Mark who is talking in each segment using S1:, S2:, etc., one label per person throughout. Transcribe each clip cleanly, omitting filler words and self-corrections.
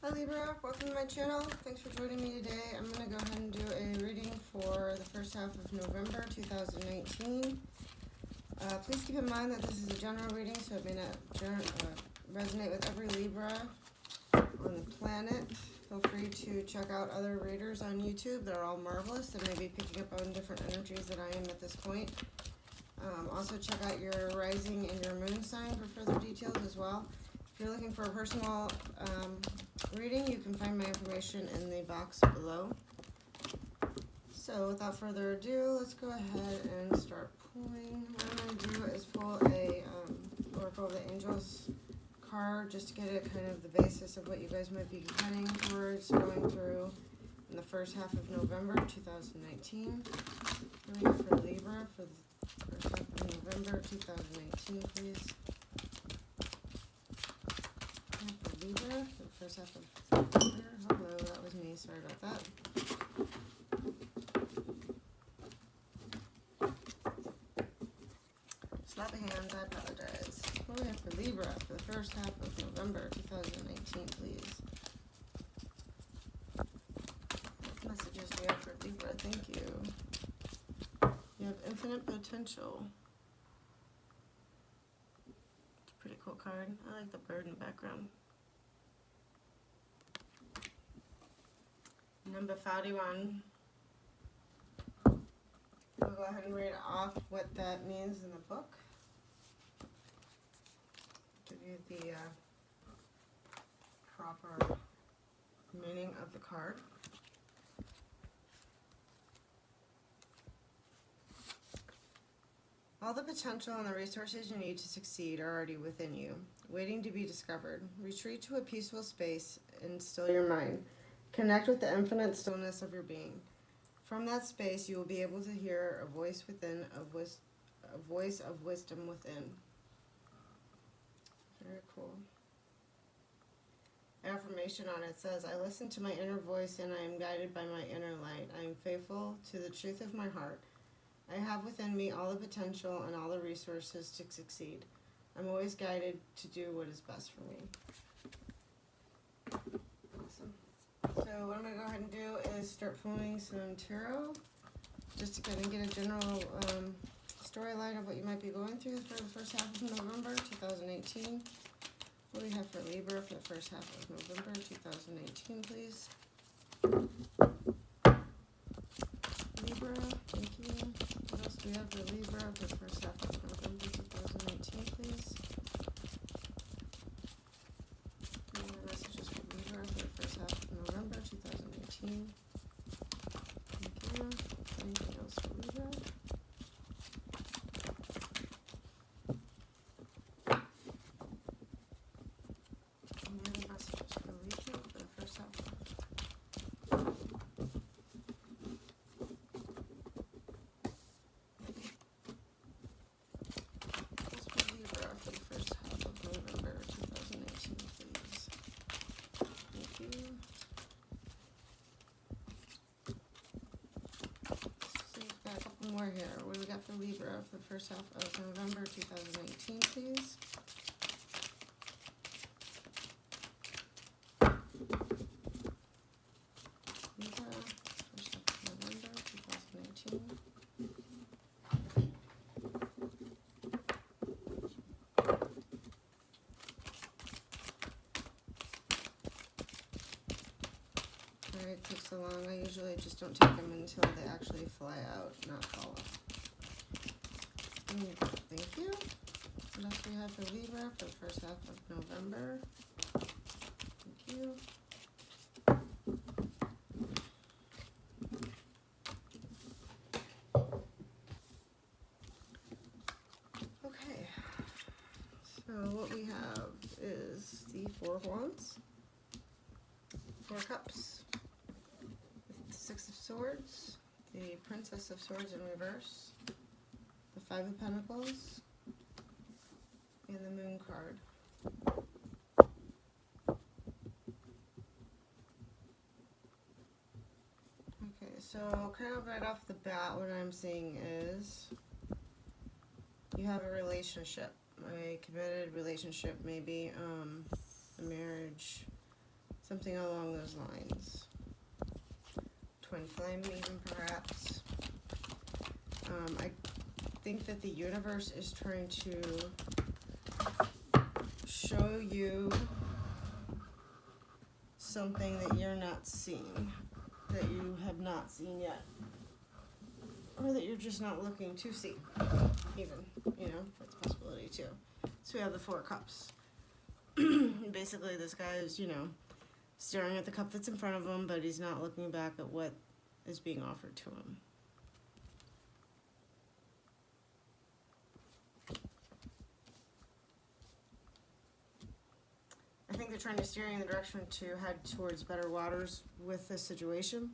S1: Hi Libra, welcome to my channel. Thanks for joining me today. I'm going to go ahead and do a reading for the first half of November 2019. Please keep in mind that this is a general reading, so it may not resonate with every Libra on the planet. Feel free to check out other readers on YouTube. They're all marvelous. They may be picking up on different energies that I am at this point. Also check out your rising and your moon sign for further details as well. If you're looking for a personal reading, you can find my information in the box below. So without further ado, let's go ahead and start pulling. What I'm going to do is pull a Oracle of the Angels card just to get a kind of the basis of what you guys might be heading towards, going through in the first half of November 2019. What do we have for Libra for the first half of November 2018, please? For Libra for the first half of November. Hello, that was me. Sorry about that. Sloppy hands, I apologize. What do we have for Libra for the first half of November 2019, please? What messages do we have for Libra? Thank you. You have infinite potential. It's a pretty cool card. I like the bird in the background. Number 41. We'll go ahead and read off what that means in the book. Give you the proper meaning of the card. All the potential and the resources you need to succeed are already within you, waiting to be discovered. Retreat to a peaceful space and still your mind. Connect with the infinite stillness of your being. From that space, you will be able to hear a voice within, a voice of wisdom within. Very cool. Affirmation on it says, I listen to my inner voice and I am guided by my inner light. I am faithful to the truth of my heart. I have within me all the potential and all the resources to succeed. I'm always guided to do what is best for me. Awesome. So what I'm going to go ahead and do is start pulling some tarot, just to kind of get a general storyline of what you might be going through for the first half of November 2018. What do we have for Libra for the first half of November 2018, please? Libra, thank you. What else do we have for Libra for the first half of November 2018, please? Any more messages for Libra for the first half of November 2018? Thank you. Anything else for Libra? Any other messages for Libra for the first half of Libra for the first half of November 2018, please? Thank you. So we've got a couple more here. What do we got for Libra for the first half of November 2018, please? Libra, first half of November 2018. Sorry it takes so long. I usually just don't take them until they actually fly out, not fall off. Thank you. What else do we have for Libra for the first half of November? Thank you. Okay. So what we have is the Four of Wands, Four Cups, the Six of Swords, the Princess of Swords in reverse, the Five of Pentacles, and the Moon card. Okay, so kind of right off the bat, what I'm seeing is you have a relationship, a committed relationship, maybe a marriage, Something along those lines. Twin flame even, perhaps. I think that the universe is trying to show you something that you're not seeing, that you have not seen yet, or that you're just not looking to see, even, that's a possibility too. So we have the Four of Cups. Basically, this guy is, staring at the cup that's in front of him, but he's not looking back at what is being offered to him. I think they're trying to steer you in the direction to head towards better waters with this situation.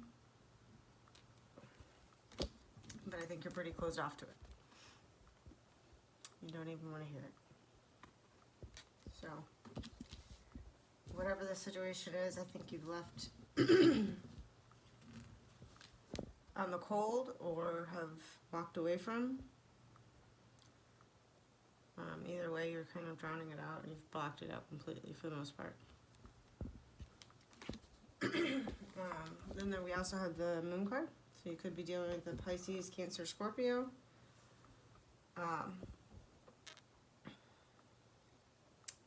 S1: But I think you're pretty closed off to it. You don't even want to hear it. So, whatever the situation is, I think you've left on the cold or have walked away from. Either way, you're kind of drowning it out, and you've blocked it out completely for the most part. Then we also have the Moon card. So you could be dealing with the Pisces, Cancer, Scorpio.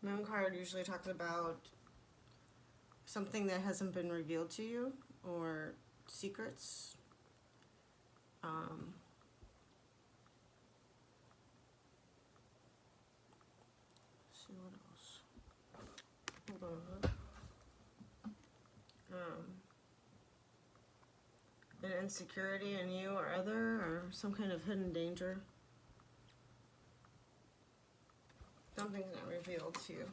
S1: Moon card usually talks about something that hasn't been revealed to you, or secrets. See what else. Hold on. An insecurity in you or other, or some kind of hidden danger. Something's not revealed to you.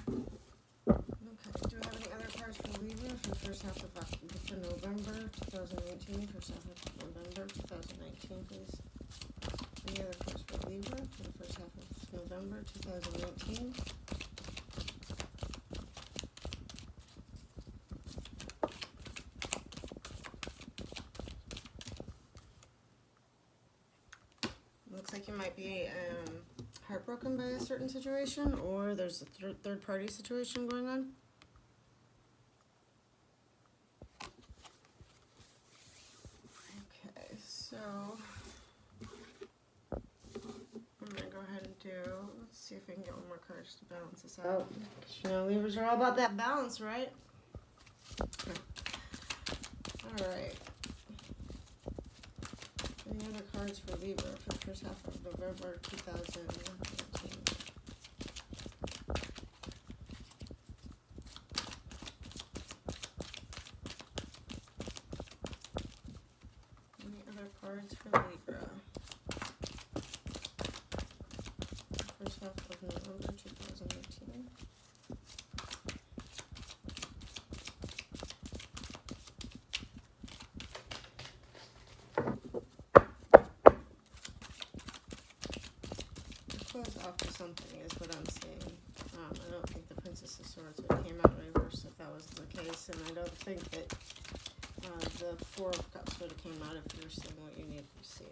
S1: Okay, do we have any other cards for Libra for the first half of November 2019? First half of November 2019, please. Any other cards for Libra for the first half of November 2019? Looks like you might be heartbroken by a certain situation, or there's a third party situation going on. Okay, so I'm going to go ahead and let's see if we can get one more card just to balance this out. Libras are all about that balance, right? Alright. Any other cards for Libra for the first half of November 2019? Any other cards for Libra? First half of November 2019. Close off to something is what I'm seeing. I don't think the Princess of Swords would have came out reverse if that was the case, and I don't think that the Four of Cups would have came out if you were seeing what you needed to see.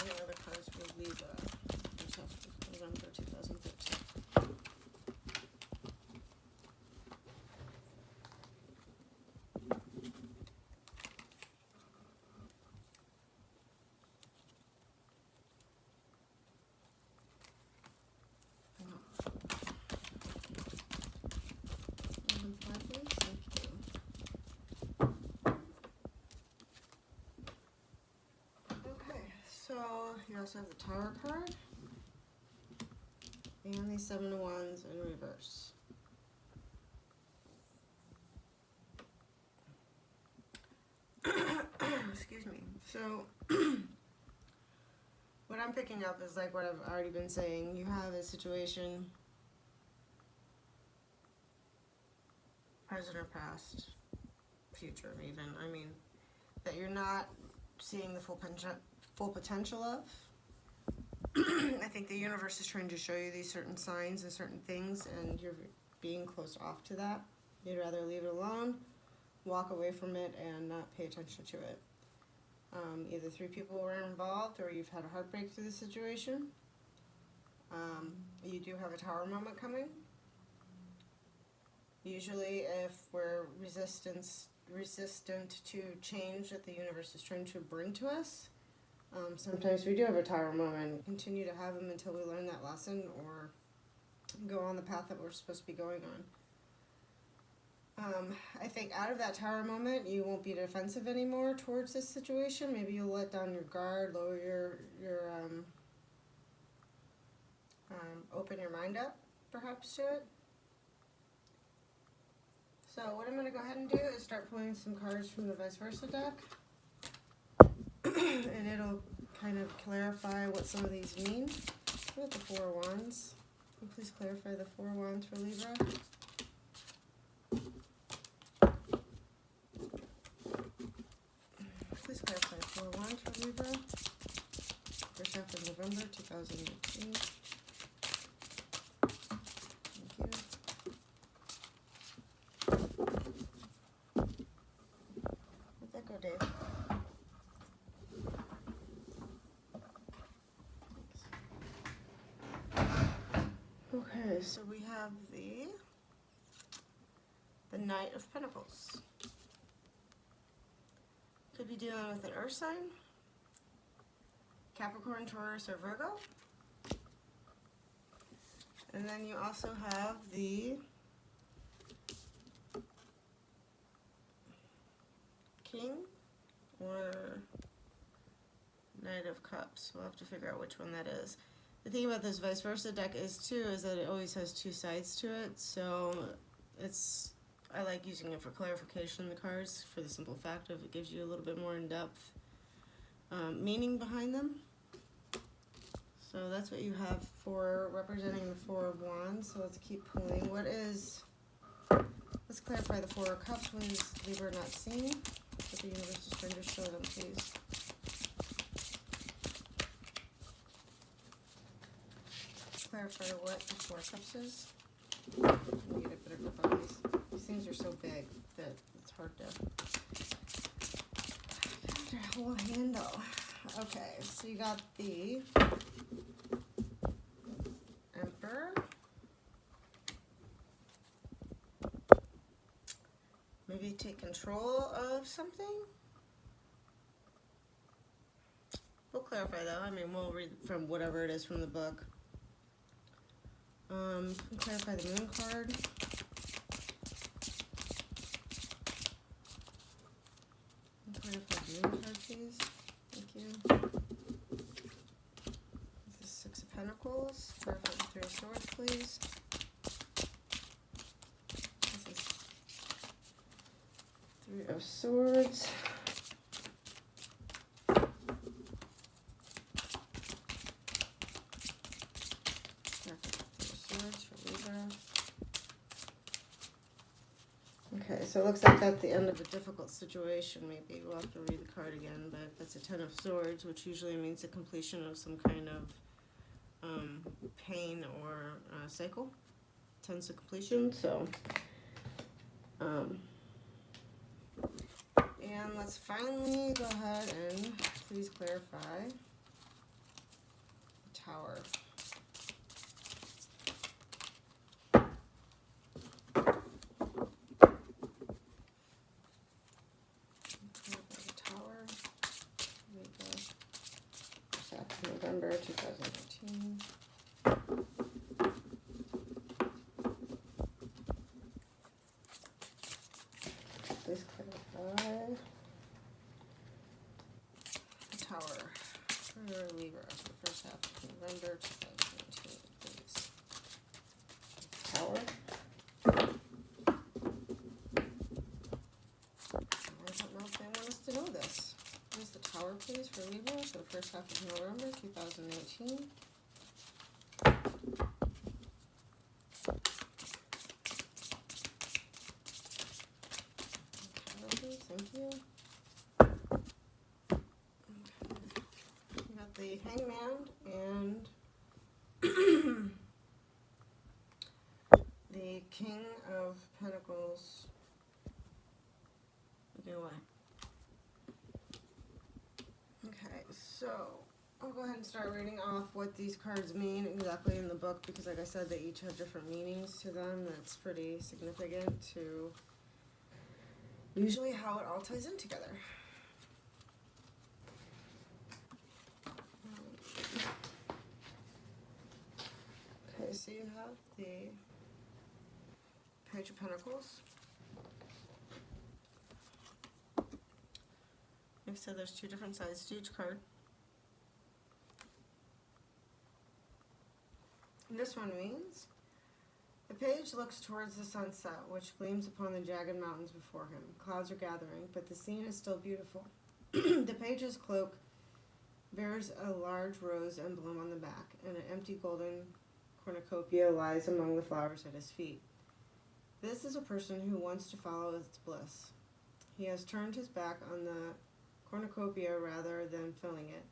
S1: Any other cards for Libra? First half of November 2013. So you also have the Tower card and the Seven of Wands in reverse. Excuse me. So what I'm picking up is like what I've already been saying. You have a situation, present or past, future even, that you're not seeing the full potential of. I think the universe is trying to show you these certain signs and certain things, and you're being closed off to that. You'd rather leave it alone, walk away from it, and not pay attention to it. Either three people were involved, or you've had a heartbreak through the situation. You do have a Tower moment coming. Usually if we're resistant to change that the universe is trying to bring to us, sometimes we do have a tower moment. We continue to have them until we learn that lesson or go on the path that we're supposed to be going on. I think out of that tower moment, you won't be defensive anymore towards this situation. Maybe you'll let down your guard, lower your open your mind up, perhaps, to it. So what I'm going to go ahead and do is start pulling some cards from the vice versa deck. And it'll kind of clarify what some of these mean. Look at the Four of Wands. Can you please clarify the Four of Wands for Libra? Please clarify the Four of Wands for Libra. First half of November 2018. Dave. Okay, so we have the Knight of Pentacles. Could be dealing with an earth sign, Capricorn, Taurus, or Virgo. And then you also have the King or Knight of Cups. We'll have to figure out which one that is. The thing about this vice versa deck is that it always has two sides to it, so I like using it for clarification in the cards for the simple fact of it gives you a little bit more in-depth meaning behind them. So that's what you have for representing the Four of Wands. So let's keep pulling. Let's clarify the Four of Cups. What is Libra not seeing? What the universe is trying to show them, please. Clarify what the Four of Cups is. I need a better grip on these. These things are so big that it's hard to get their whole handle. Okay, so you got the Emperor. Maybe take control of something. We'll clarify though. I mean, we'll read from whatever it is from the book. Clarify the Moon card. Clarify the Moon card, please. Thank you. This is Six of Pentacles. Clarify the Three of Swords, please. This is Three of Swords. Okay, so it looks like that's the end of a difficult situation. Maybe we'll have to read the card again, but that's a Ten of Swords, which usually means the completion of some kind of pain or cycle. Tends to completion, so. And let's finally go ahead and please clarify the Tower. November 2018. Please clarify the Tower for Libra for the first half of November 2019, please. Tower. I don't know if they want us to know this. What is the Tower, please, for Libra for the first half of November 2018? Okay, thank you. Okay. We got the Hangman and the King of Pentacles. Moving away. Okay, so, oh go ahead and start reading off what these cards mean exactly in the book, because like I said, they each have different meanings to them. That's pretty significant to usually how it all ties in together. Okay, so you have the Page of Pentacles. Like I said, there's two different sides to each card. And this one means, the page looks towards the sunset, which gleams upon the jagged mountains before him. Clouds are gathering, but the scene is still beautiful. The page's cloak bears a large rose emblem on the back, and an empty golden cornucopia lies among the flowers at his feet. This is a person who wants to follow its bliss. He has turned his back on the cornucopia rather than filling it.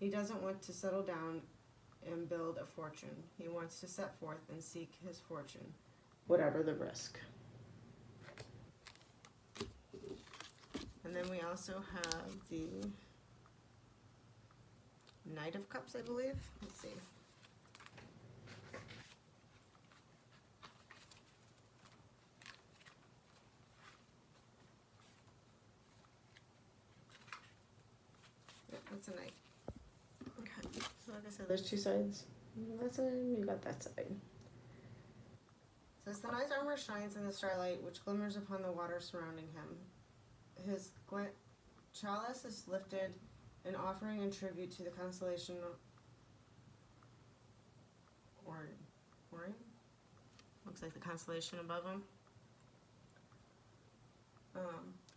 S1: He doesn't want to settle down and build a fortune. He wants to set forth and seek his fortune, whatever the risk. And then we also have the Knight of Cups, I believe. Let's see. Yep, that's a knight. Okay, so like I said, there's two sides. That side, you got that side. It says, the knight's armor shines in the starlight, which glimmers upon the water surrounding him. His chalice is lifted, an offering and tribute to the constellation Orion. Looks like the constellation above him.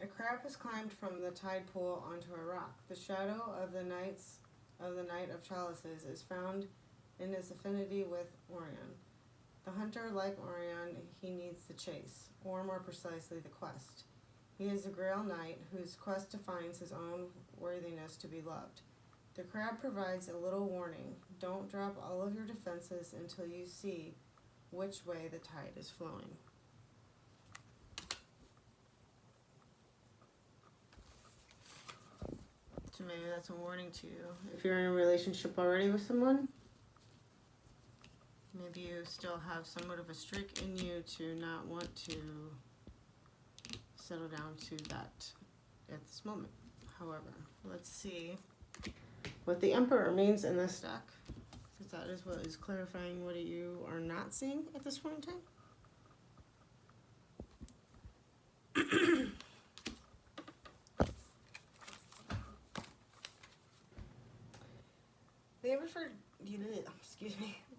S1: A crab has climbed from the tide pool onto a rock. The shadow of the Knight of Chalices is found in his affinity with Orion. The hunter, like Orion, he needs the chase, or more precisely, the quest. He is a Grail Knight whose quest defines his own worthiness to be loved. The crab provides a little warning. Don't drop all of your defenses until you see which way the tide is flowing. So maybe that's a warning to you. If you're in a relationship already with someone, maybe you still have somewhat of a streak in you to not want to settle down to that at this moment. However, let's see what the Emperor means in this deck, since that is what is clarifying what you are not seeing at this point in time.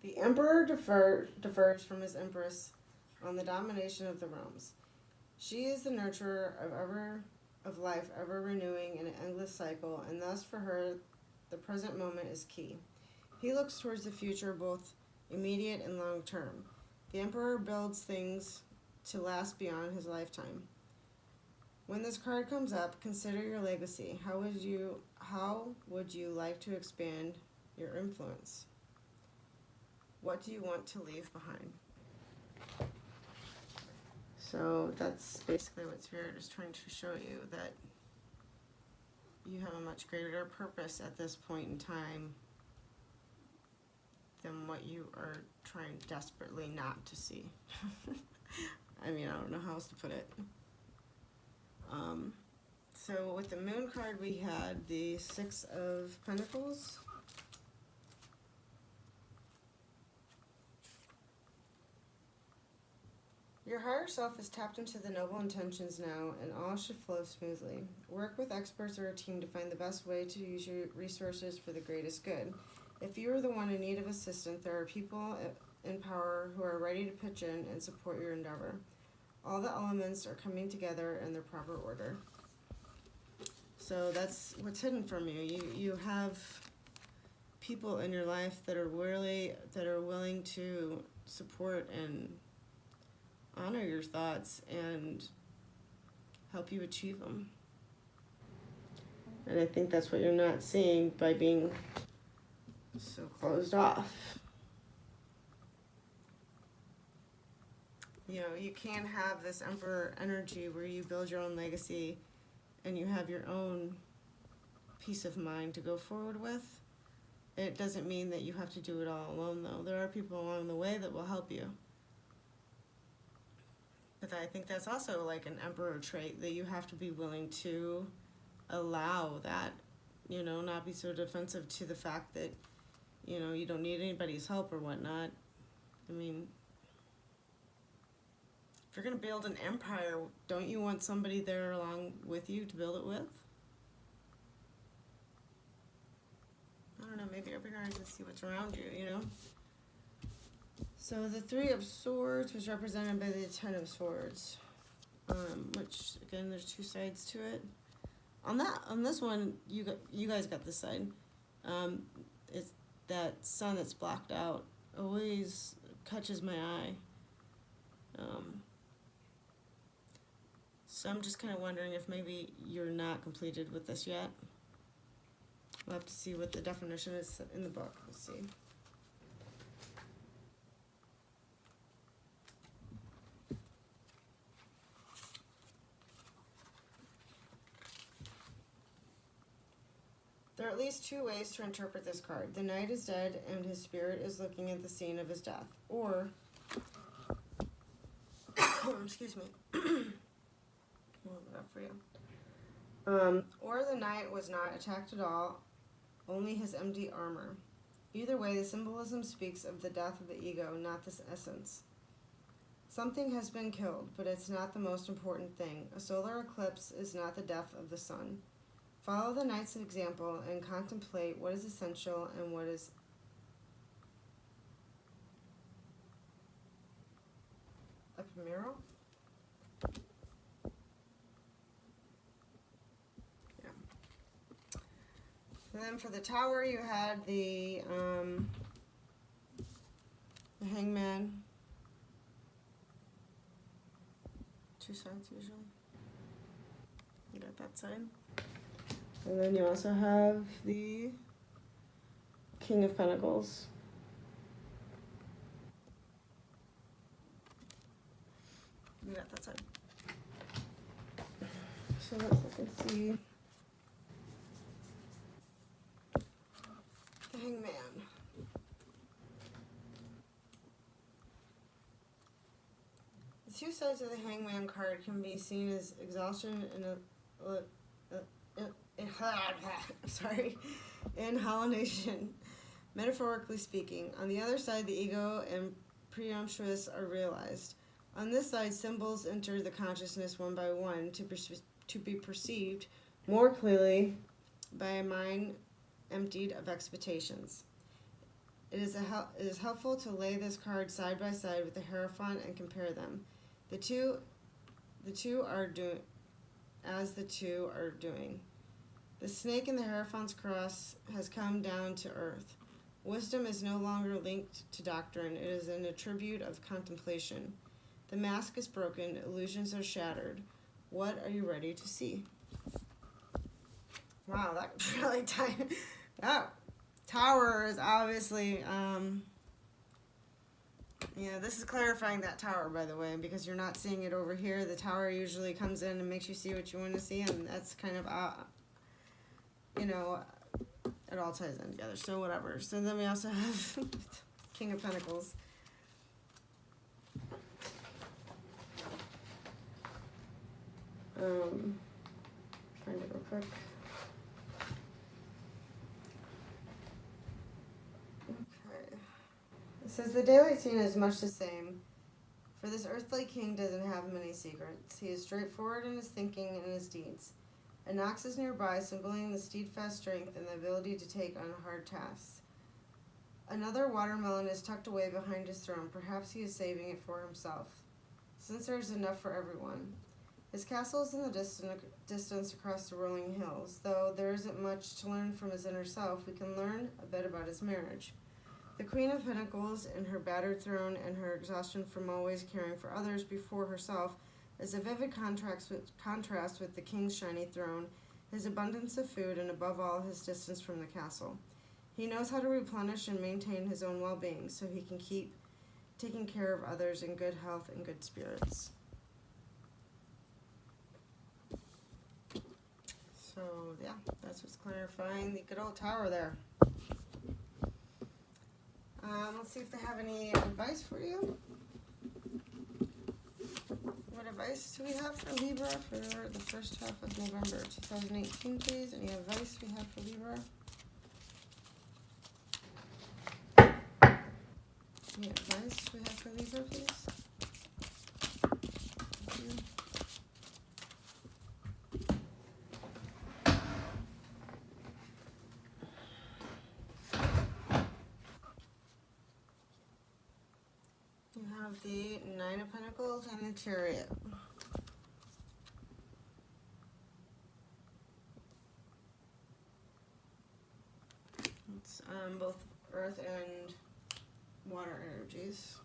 S1: The Emperor differs from his Empress on the domination of the realms. She is the nurturer of life, ever renewing in an endless cycle, and thus for her, the present moment is key. He looks towards the future, both immediate and long term. The Emperor builds things to last beyond his lifetime. When this card comes up, consider your legacy. How would you like to expand your influence? What do you want to leave behind? So that's basically what Spirit is trying to show you, that you have a much greater purpose at this point in time than what you are trying desperately not to see. I mean, I don't know how else to put it. So with the Moon card, we had the Six of Pentacles. Your higher self is tapped into the noble intentions now, and all should flow smoothly. Work with experts or a team to find the best way to use your resources for the greatest good. If you are the one in need of assistance, there are people in power who are ready to pitch in and support your endeavor. All the elements are coming together in their proper order. So that's what's hidden from you. You have people in your life that are willing to support and honor your thoughts and help you achieve them. And I think that's what you're not seeing by being so closed off. You know, you can have this Emperor energy where you build your own legacy and you have your own peace of mind to go forward with, it doesn't mean that you have to do it all alone, though. There are people along the way that will help you. But I think that's also like an emperor trait, that you have to be willing to allow that, you know, not be so defensive to the fact that, you know, you don't need anybody's help or whatnot. I mean, if you're going to build an empire, don't you want somebody there along with you to build it with? I don't know, maybe open your eyes and see what's around you, you know? So the Three of Swords was represented by the Ten of Swords, which, again, there's two sides to it. On this one, you guys got this side. It's that sun that's blocked out always catches my eye. So I'm just kind of wondering if maybe you're not completed with this yet. We'll have to see what the definition is in the book. Let's see. There are at least two ways to interpret this card. The knight is dead and his spirit is looking at the scene of his death. Or, excuse me. Warm it up for you. Or the knight was not attacked at all, only his empty armor. Either way, the symbolism speaks of the death of the ego, not this essence. Something has been killed, but it's not the most important thing. A solar eclipse is not the death of the sun. Follow the knight's example and contemplate what is essential and what is ephemeral. Yeah. And then for the tower, you had the hangman. Two sides usually. You got that side. And then you also have the King of Pentacles. You got that side. So let's look and see. The Hangman. The two sides of the Hangman card can be seen as exhaustion and inhalation, metaphorically speaking. On the other side, the ego and presumptuous are realized. On this side, symbols enter the consciousness one by one to be perceived more clearly by a mind emptied of expectations. It is helpful to lay this card side by side with the Hierophant and compare them. The two are doing as the two are doing. The snake in the Hierophant's cross has come down to earth. Wisdom is no longer linked to doctrine. It is an attribute of contemplation. The mask is broken. Illusions are shattered. What are you ready to see? Wow, that really tight. That tower is obviously, this is clarifying that tower, by the way, because you're not seeing it over here. The tower usually comes in and makes you see what you want to see, and that's kind of, it all ties in together, so whatever. So then we also have King of Pentacles. Find it real quick. Okay. It says the daylight scene is much the same. For this earthly king doesn't have many secrets. He is straightforward in his thinking and his deeds. An ox is nearby, symboling the steadfast strength and the ability to take on hard tasks. Another watermelon is tucked away behind his throne. Perhaps he is saving it for himself, since there is enough for everyone. His castle is in the distance across the rolling hills. Though there isn't much to learn from his inner self, we can learn a bit about his marriage. The Queen of Pentacles, in her battered throne and her exhaustion from always caring for others before herself, is a vivid contrast with the king's shiny throne, his abundance of food, and above all, his distance from the castle. He knows how to replenish and maintain his own well-being so he can keep taking care of others in good health and good spirits. So, yeah, that's what's clarifying the good old tower there. Let's see if they have any advice for you. What advice do we have for Libra for the first half of November 2018, please? Any advice we have for Libra? Any advice we have for Libra, please? Thank you. You have the Nine of Pentacles and the Chariot. It's both earth and water energies.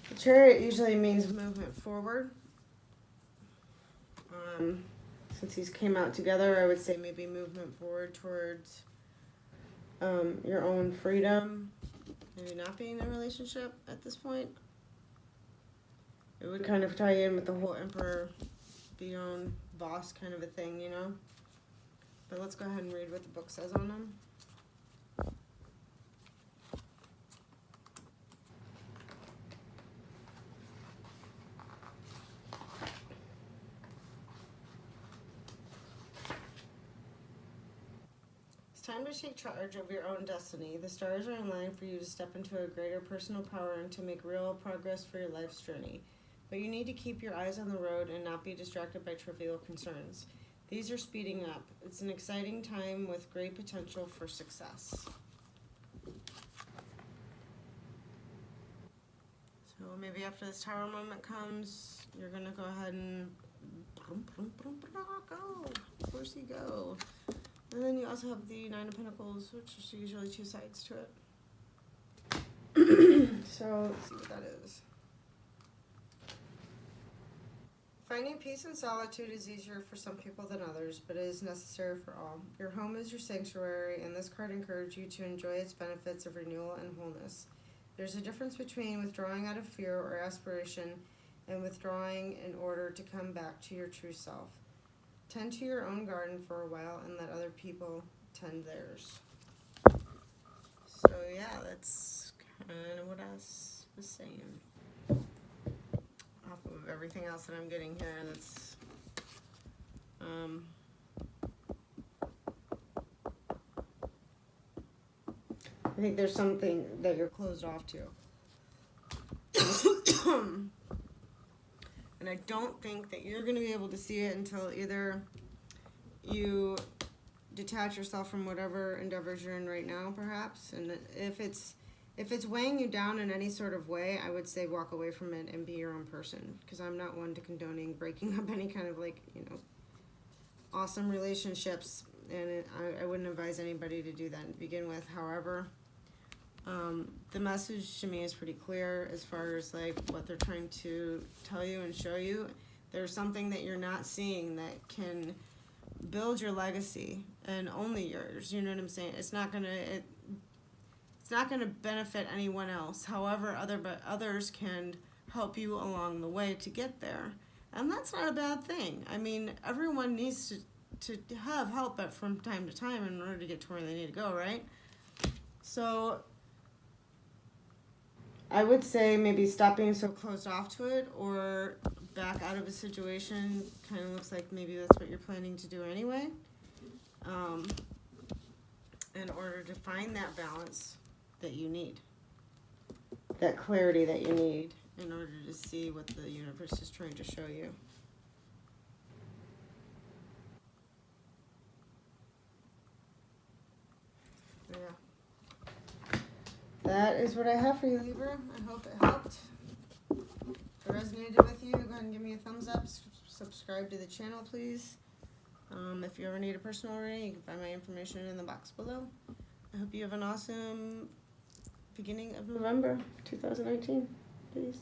S1: The Chariot usually means movement forward. Since these came out together, I would say maybe movement forward towards your own freedom. Maybe not being in a relationship at this point. It would kind of tie in with the whole Emperor, be your own boss kind of a thing, you know? But let's go ahead and read what the book says on them. Time to take charge of your own destiny. The stars are in line for you to step into a greater personal power and to make real progress for your life's journey. But you need to keep your eyes on the road and not be distracted by trivial concerns. These are speeding up. It's an exciting time with great potential for success. So maybe after this Tower moment comes, you're going to go ahead and go. Of course you go. And then you also have the Nine of Pentacles, which is usually two sides to it. So let's see what that is. Finding peace and solitude is easier for some people than others, but it is necessary for all. Your home is your sanctuary, and this card encourages you to enjoy its benefits of renewal and wholeness. There's a difference between withdrawing out of fear or aspiration and withdrawing in order to come back to your true self. Tend to your own garden for a while and let other people tend theirs. So yeah, that's kind of what I was saying. Off of everything else that I'm getting here, that's I think there's something that you're closed off to. And I don't think that you're going to be able to see it until either you detach yourself from whatever endeavors you're in right now, perhaps. And if it's weighing you down in any sort of way, I would say walk away from it and be your own person. Because I'm not one to condoning breaking up any kind of, like, you know, awesome relationships. And I wouldn't advise anybody to do that to begin with. However, the message to me is pretty clear as far as like what they're trying to tell you and show you. There's something that you're not seeing that can build your legacy and only yours. You know what I'm saying? It's not gonna benefit anyone else. However, others can help you along the way to get there, and that's not a bad thing. I mean, everyone needs to have help from time to time in order to get to where they need to go, right? So I would say maybe stop being so closed off to it, or back out of a situation. Kind of looks like maybe that's what you're planning to do anyway, in order to find that balance that you need, that clarity that you need in order to see what the universe is trying to show you. Yeah. That is what I have for you, Libra. I hope it helped. If it resonated with you, go ahead and give me a thumbs up. Subscribe to the channel, please. If you ever need a personal reading, you can find my information in the box below. I hope you have an awesome beginning of November 2019. Peace.